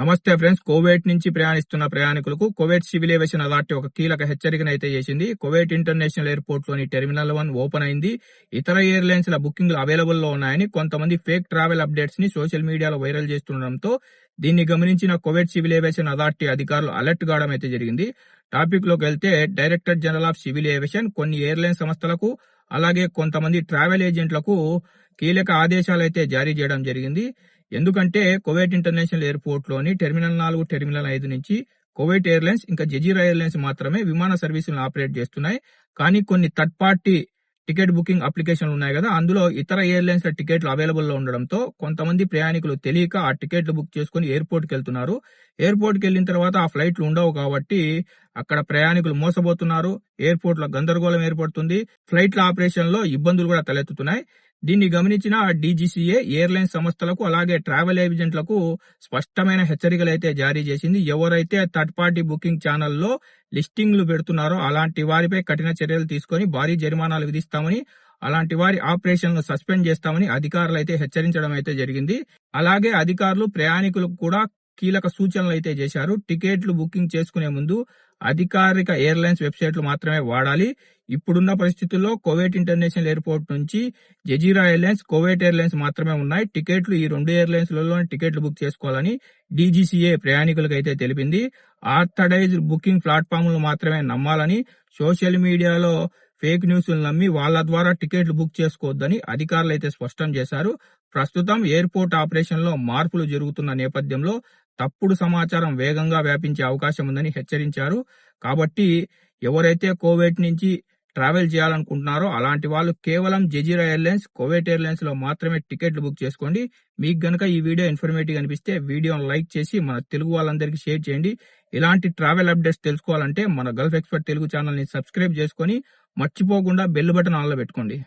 నమస్తే friends. Kuwait నుంచి ప్రయాణిస్తున్న ప్రయాణికులకు కువైట్ సివిల్ ఏవియేషన్ అథారిటీ ఒక కీలక హెచ్చరికనైతే చేసింది. కువైట్ ఇంటర్నేషనల్ ఎయిర్పోర్ట్ లోని టెర్మినల్ 1 ఓపెన్ అయింది. ఇతర ఎయిర్లైన్స్ ల బుకింగ్లు అవైలబుల్ లో ఉన్నాయని కొంతమంది ఫేక్ ట్రావెల్ అప్డేట్స్ ని సోషల్ మీడియాలో వైరల్ చేస్తుండటంతో దీన్ని గమనించిన కువైట్ సివిల్ ఏవియేషన్ అథారిటీ అధికారులు అలర్ట్ కావడం అయితే జరిగింది. టాపిక్ లోకి వెళ్తే director general of civil aviation కొన్ని ఎయిర్లైన్ సంస్థలకు అలాగే కొంతమంది ట్రావెల్ ఏజెంట్లకు కీలక ఆదేశాలు అయితే జారీ చేయడం జరిగింది. ఎందుకంటే కువైట్ ఇంటర్నేషనల్ ఎయిర్పోర్ట్ లోని టెర్మినల్ 4, టెర్మినల్ 5 నుంచి కువైట్ ఎయిర్లైన్స్ ఇంకా జజీరా ఎయిర్లైన్స్ మాత్రమే విమాన సర్వీసులను ఆపరేట్ చేస్తున్నాయి. కానీ కొన్ని థర్డ్ పార్టీ టికెట్ బుకింగ్ అప్లికేషన్లు ఉన్నాయి కదా, అందులో ఇతర ఎయిర్లైన్స్ ల టికెట్లు అవైలబుల్ లో ఉండడంతో కొంతమంది ప్రయాణికులు తెలియక ఆ టికెట్లు బుక్ చేసుకుని ఎయిర్పోర్ట్ కి వెళ్తున్నారు. ఎయిర్పోర్ట్ కి వెళ్ళిన తర్వాత ఆ ఫ్లైట్లు ఉండవు కాబట్టి అక్కడ ప్రయాణికులు మోసపోతున్నారు. ఎయిర్పోర్ట్ లో గందరగోళం ఏర్పడుతుంది. ఫ్లైట్ల ఆపరేషన్ లో ఇబ్బందులు కూడా తలెత్తుతున్నాయి. దీన్ని గమనించిన DGCA ఎయిర్లైన్స్ సంస్థలకు అలాగే ట్రావెల్ ఏజెంట్లకు స్పష్టమైన హెచ్చరికలు అయితే జారీ చేసింది. ఎవరైతే థర్డ్ పార్టీ బుకింగ్ ఛానల్లో లిస్టింగ్లు పెడుతున్నారో అలాంటి వారిపై కఠిన చర్యలు తీసుకొని భారీ జరిమానాలు విధిస్తామని, అలాంటి వారి ఆపరేషన్లు సస్పెండ్ చేస్తామని అధికారులు అయితే హెచ్చరించడం అయితే జరిగింది. అలాగే అధికారులు ప్రయాణికులకు కూడా కీలక సూచనలు అయితే చేశారు. టికెట్లు బుకింగ్ చేసుకునే ముందు అధికారిక ఎయిర్లైన్స్ వెబ్సైట్లు మాత్రమే వాడాలి. ఇప్పుడున్న పరిస్థితుల్లో కువైట్ ఇంటర్నేషనల్ ఎయిర్పోర్ట్ నుంచి జజీరా ఎయిర్లైన్స్, కువైట్ ఎయిర్లైన్స్ మాత్రమే ఉన్నాయి. టికెట్లు ఈ రెండు ఎయిర్లైన్స్ లలో టికెట్లు బుక్ చేసుకోవాలని DGCA ప్రయాణికులకు అయితే తెలిపింది. ఆర్థరైజ్డ్ బుకింగ్ ప్లాట్ఫామ్లు మాత్రమే నమ్మాలని, సోషల్ మీడియాలో ఫేక్ న్యూస్ నమ్మి వాళ్ళ ద్వారా టికెట్లు బుక్ చేసుకోవద్దని అధికారులు అయితే స్పష్టం చేశారు. ప్రస్తుతం ఎయిర్పోర్ట్ ఆపరేషన్ లో మార్పులు జరుగుతున్న నేపథ్యంలో తప్పుడు సమాచారం వేగంగా వ్యాపించే అవకాశం ఉందని హెచ్చరించారు. కాబట్టి ఎవరైతే కువైట్ నుంచి ట్రావెల్ చేయాలనుకుంటున్నారో అలాంటి వాళ్ళు కేవలం జజీరా ఎయిర్లైన్స్, కువైట్ ఎయిర్లైన్స్ లో మాత్రమే టికెట్లు బుక్ చేసుకోండి. మీకు గనుక ఈ వీడియో ఇన్ఫర్మేటివ్ అనిపిస్తే వీడియోను లైక్ చేసి మన తెలుగు వాళ్ళందరికీ షేర్ చేయండి. ఇలాంటి ట్రావెల్ అప్డేట్స్ తెలుసుకోవాలంటే మన గల్ఫ్ ఎక్స్పర్ట్ తెలుగు ఛానల్ ని సబ్స్క్రైబ్ చేసుకొని మర్చిపోకుండా బెల్ బటన్ ఆన్ లో పెట్టుకోండి.